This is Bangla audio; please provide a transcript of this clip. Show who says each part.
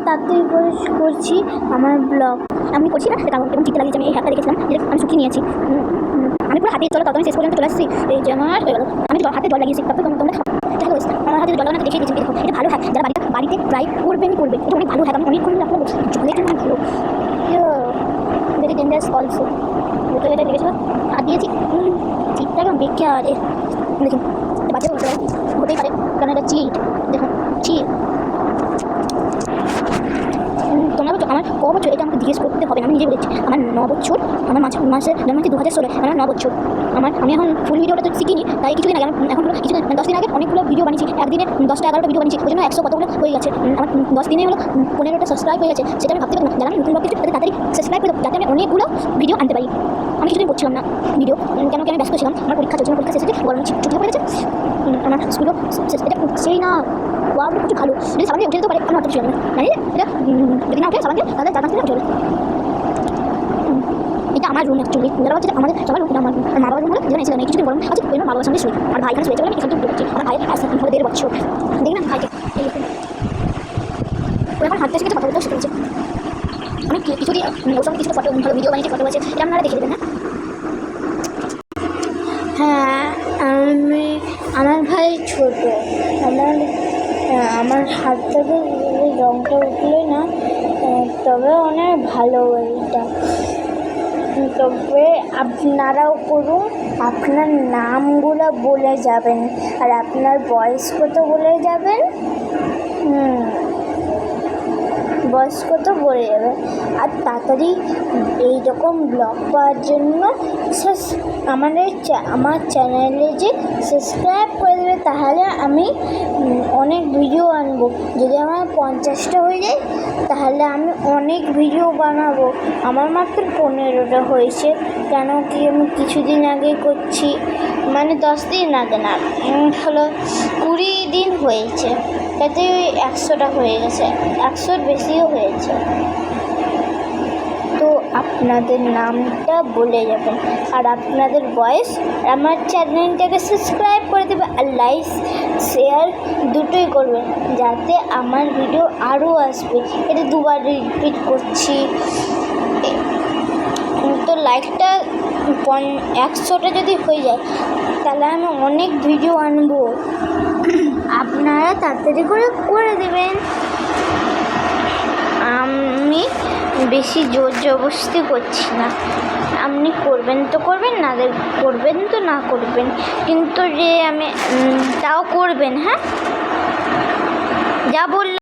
Speaker 1: তাড়াতাড়ি করে করছি আমার ব্লগ। আমি করছি না কারণ এবং চিন্তা লাগিয়েছি। আমি এই হ্যাপটা দেখেছিলাম, আমি শুকিয়ে নিয়েছি। আমি পুরো হাতে চলো তত আমি শেষ পর্যন্ত চলে আসছি। এই যে আমার হয়ে গেল, আমি হাতে জল লাগিয়েছি। তারপর তোমরা দেখো আমার হাতে জল লাগানো দেখিয়ে দিয়েছি। দেখো এটা ভালো হ্যাক, যারা বাড়িতে ট্রাই করবে এটা অনেক ভালো হ্যাক। আমি অনেকক্ষণ রাখলাম জলে কিন্তু ভালো ভেরি ডেঞ্জারাস অলসো। বোতলে এটা লেগেছিল আর দিয়েছি চিটটা একদম বেকারে। দেখুন বাচ্চা হতেই পারে কারণ এটা চিট। দেখুন চিট তোমরা আমার ক বছর এটা আমাকে জিজ্ঞেস করতে হবে না, আমি নিজে বলেছি আমার 9 বছর। আমার মাসে 2016 আমার 9 বছর। আমি এখন ফুল ভিডিওটা তো শিখিনি, তাই কিছুদিন আগে এখন কিছু 10 দিন আগে অনেকগুলো ভিডিও বানিয়েছি। একদিনে 10টা 11টা ভিডিও বানিয়েছি, ওই জন্য 100 কতগুলো হয়ে গেছে। আমার 10 দিনে হলো 15টা সাবস্ক্রাইব হয়ে গেছে। সেটা আমি ভাবতে পারি না, যারা আমি নতুন ভাবছি তাদের তাড়াতাড়ি সাবস্ক্রাইব করে যাতে আমি অনেকগুলো ভিডিও আনতে পারি। আমি কিছুদিন করছিলাম না ভিডিও, কেন কি আমি ব্যস্ত ছিলাম। আমার পরীক্ষা চলছে, আমার পরীক্ষা শেষ হচ্ছে, গরম ছুটি পড়ে গেছে। আমার স্কুলও এটা সেই না কিছু ভালো যদি সাবান দিয়ে উঠে যেতে পারে আমার কিছু জানি না, মানে এটা যদি না উঠে সাবান দিয়ে তাহলে 4-5 দিনে উঠে যাবে। এটা আমার রুম অ্যাকচুয়ালি যারা হচ্ছে আমাদের সবার রুম, এটা আমার মা বাবার রুম হলে যেখানে এসে কিছুদিন গরম আছে ওই মা বাবার সামনে শুই। আর ভাই এখানে শুয়েছে বলে আমি এখান থেকে উঠে আমার ভাইয়ের হলে 1.5 বছর। দেখি না ভাইকে ওই আমার হাতটা শিখেছে, কথা বলতেও শিখেছে। আমি কিছুদিন ওর সঙ্গে কিছু ফটো ভালো ভিডিও বানিয়েছি, ফটো আছে, এটা আপনারা দেখে দেবেন। হ্যাঁ আমার ভাই ছোট, আমার হাত থেকে রঙটা উঠলে না তবে অনেক ভালো এটা। তবে আপনারাও করুন, আপনার নামগুলো বলে যাবেন আর আপনার বয়স কত বলে যাবেন। বয়স কত বলে যাবে। আর তাড়াতাড়ি এইরকম ব্লগ পাওয়ার জন্য আমার চ্যানেলে যে সাবস্ক্রাইব করে দেবে, তাহলে আমি অনেক ভিডিও আনবো। যদি আমার 50টা হয়ে যায় তাহলে আমি অনেক ভিডিও বানাবো। আমার মাত্র 15টা হয়েছে, কেন কি আমি কিছুদিন আগে করছি, মানে 10 দিন আগে না, হলো 20 দিন হয়েছে, তাতে 100টা হয়ে গেছে, 100-র বেশিও হয়েছে। তো আপনাদের নামটা বলে যাবেন আর আপনাদের বয়স, আমার চ্যানেলটাকে সাবস্ক্রাইব করে দেবে আর লাইক শেয়ার দুটোই করবেন যাতে আমার ভিডিও আরও আসবে। এটা 2বার রিপিট করছি। তো লাইকটা 100টা যদি হয়ে যায় তাহলে আমি অনেক ভিডিও আনবো, আপনারা তাড়াতাড়ি করে দেবেন। আমি বেশি জোর জবরদস্তি করছি না, আপনি করবেন তো করবেন, না করবেন তো না করবেন, কিন্তু যে আমি তাও করবেন। হ্যাঁ যা বললাম